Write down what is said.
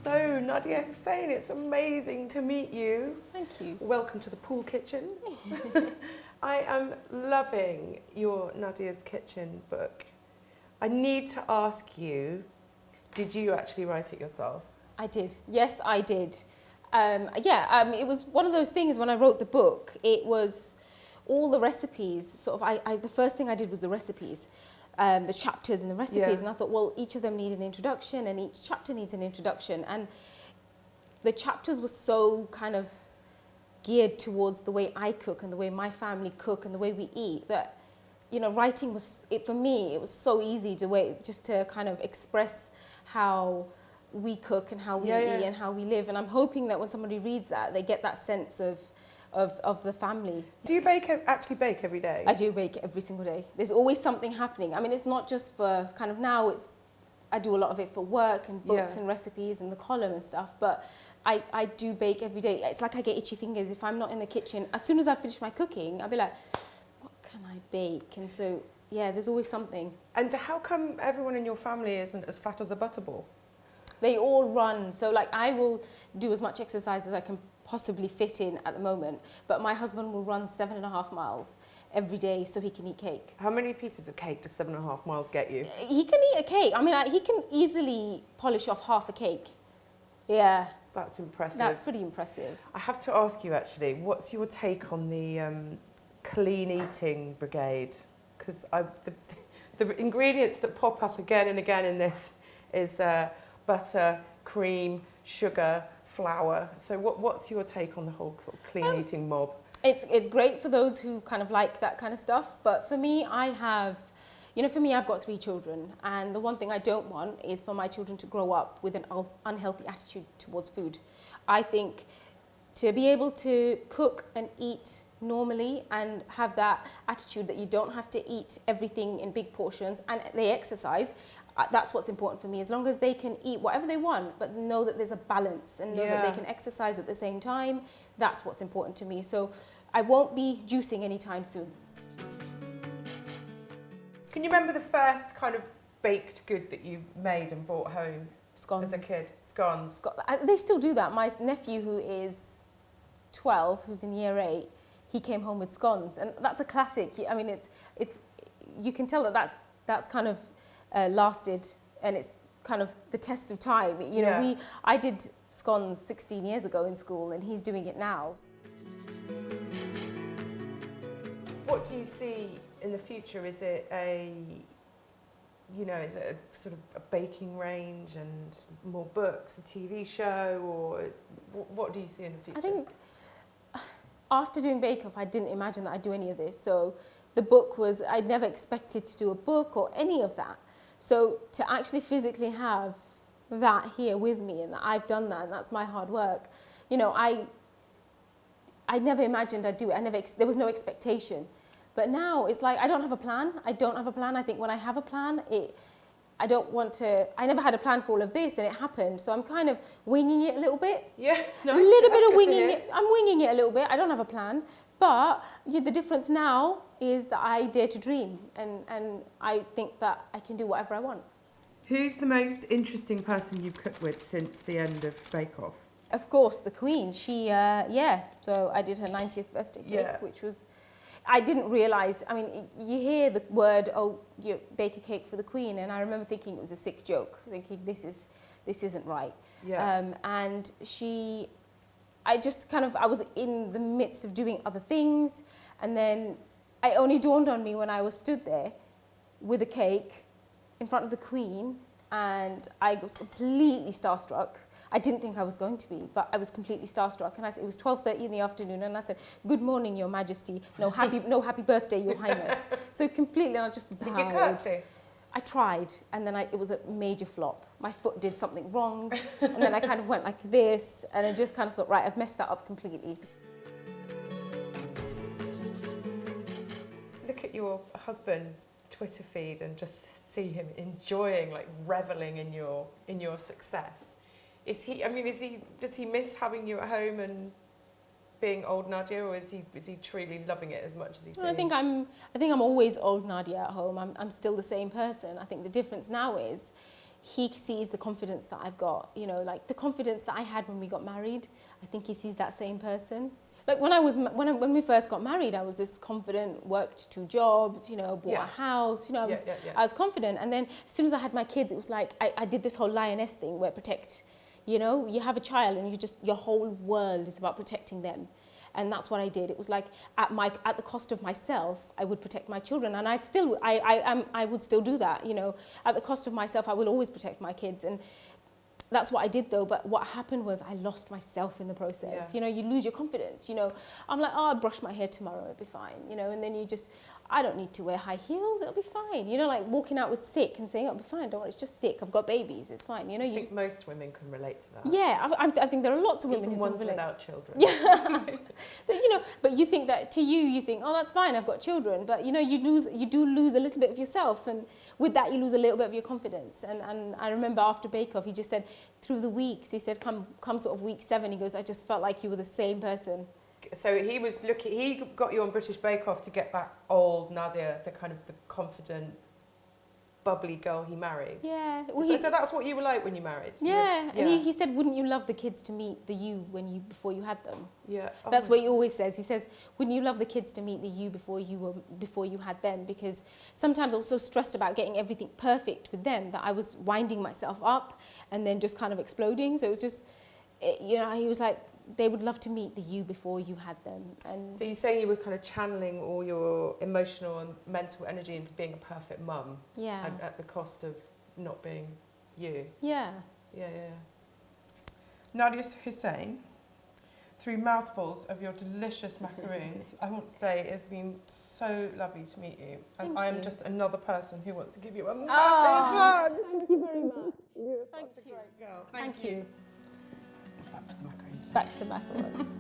So, Nadiya Hussain, it's amazing to meet you. Thank you. Welcome to the pool kitchen. I am loving your Nadiya's Kitchen book. I need to ask you, did you actually write it yourself? I did. Yes, I did. It was one of those things when I wrote the book, it was all the recipes. The first thing I did was the recipes, the chapters and the recipes. Yeah. And I thought, well, each of them need an introduction and each chapter needs an introduction. And the chapters were so kind of geared towards the way I cook and the way my family cook and the way we eat that, you know, writing was, for me, it was so easy just to kind of express how we cook and how we eat and how we live. And I'm hoping that when somebody reads that, they get that sense of the family. Do you actually bake every day? I do bake every single day. There's always something happening. I mean, it's not just for kind of now, I do a lot of it for work and books and recipes and the column and stuff, but I do bake every day. It's like I get itchy fingers if I'm not in the kitchen. As soon as I finish my cooking, I'll be like, what can I bake? And so, yeah, there's always something. And how come everyone in your family isn't as fat as a butterball? They all run. So like I will do as much exercise as I can possibly fit in at the moment, but my husband will run 7.5 miles every day so he can eat cake. How many pieces of cake does 7.5 miles get you? He can eat a cake. I mean, he can easily polish off half a cake. Yeah. That's impressive. That's pretty impressive. I have to ask you actually, what's your take on the clean eating brigade? Because the ingredients that pop up again and again in this is butter, cream, sugar, flour. So what's your take on the whole sort of clean eating mob? It's great for those who kind of like that kind of stuff. But for me, I've got 3 children. And the one thing I don't want is for my children to grow up with an unhealthy attitude towards food. I think to be able to cook and eat normally and have that attitude that you don't have to eat everything in big portions and they exercise, that's what's important for me. As long as they can eat whatever they want, but know that there's a balance and know that they can exercise at the same time, that's what's important to me. So I won't be juicing anytime soon. Can you remember the first kind of baked good that you made and brought home Scones. as a kid? Scones. They still do that. My nephew, who is 12, who's in year 8, he came home with scones, and that's a classic. I mean, it's you can tell that's kind of lasted, and it's kind of the test of time. You know, I did scones 16 years ago in school, and he's doing it now. What do you see in the future? Is it a sort of a baking range and more books, a TV show, or what do you see in the future? I think after doing Bake Off, I didn't imagine that I'd do any of this. So the book was, I'd never expected to do a book or any of that. So to actually physically have that here with me and that I've done that and that's my hard work, you know, I never imagined I'd do it. There was no expectation. But now it's like I don't have a plan. I think when I have a plan, I never had a plan for all of this and it happened. So I'm kind of winging it a little bit. Yeah, nice. A little bit of winging it. I'm winging it a little bit. I don't have a plan. But the difference now is that I dare to dream and I think that I can do whatever I want. Who's the most interesting person you've cooked with since the end of Bake Off? Of course, the Queen. She, so I did her 90th birthday cake, which was, I didn't realise, I mean, you hear the word, oh, you bake a cake for the Queen, and I remember thinking it was a sick joke, thinking this isn't right. Yeah. And I was in the midst of doing other things, and then it only dawned on me when I was stood there with a cake in front of the Queen, and I was completely starstruck. I didn't think I was going to be, but I was completely starstruck. And it was 12:30 in the afternoon, and I said, "Good morning, Your Majesty. No happy birthday, Your Highness." So completely, and I just bowed. Did you curtsy? I tried, and then it was a major flop. My foot did something wrong, and then I kind of went like this, and I just kind of thought, right, I've messed that up completely. Look at your husband's Twitter feed and just see him enjoying, like reveling in your success. Does he miss having you at home and being old Nadiya, or is he truly loving it as much as he's? Well, I think I'm always old Nadiya at home. I'm still the same person. I think the difference now is he sees the confidence that I've got, you know, like the confidence that I had when we got married. I think he sees that same person. Like when we first got married, I was this confident, worked 2 jobs, you know, bought a house, you know, I was confident. And then as soon as I had my kids, it was like I did this whole lioness thing where protect, you know, you have a child and your whole world is about protecting them. And that's what I did. It was like at the cost of myself, I would protect my children, and I would still do that. You know, at the cost of myself, I will always protect my kids, and that's what I did though. But what happened was I lost myself in the process. Yeah. You know, you lose your confidence. You know, I'm like, oh, I'll brush my hair tomorrow, it'll be fine. You know, and then I don't need to wear high heels, it'll be fine. You know, like walking out with sick and saying, it'll be fine, don't worry, it's just sick, I've got babies, it's fine. You know, I think most women can relate to that. Yeah, I think there are lots of women even who ones can relate. without children. Yeah, you know, but you think that you think, oh, that's fine, I've got children. But you know, you do lose a little bit of yourself, and with that, you lose a little bit of your confidence. And I remember after Bake Off, he just said, through the weeks, he said, come sort of week 7, he goes, I just felt like you were the same person. So he got you on British Bake Off to get back old Nadiya, the kind of the confident, bubbly girl he married. Yeah. Well, so that's what you were like when you married? Yeah. And he said, wouldn't you love the kids to meet the you before you had them? Yeah. Oh. That's what he always says. He says, wouldn't you love the kids to meet the you before you had them? Because sometimes I was so stressed about getting everything perfect with them that I was winding myself up and then just kind of exploding. So it was just, you know, he was like, they would love to meet the you before you had them. And so you're saying you were kind of channeling all your emotional and mental energy into being a perfect mum. Yeah. And at the cost of not being you. Yeah. Yeah. Nadiya Hussain, through mouthfuls of your delicious macaroons, I want to say it's been so lovely to meet you. And I am just another person who wants to give you a massive hug. Thank you very much. You're such a great girl. Thank you. Back to the macarons.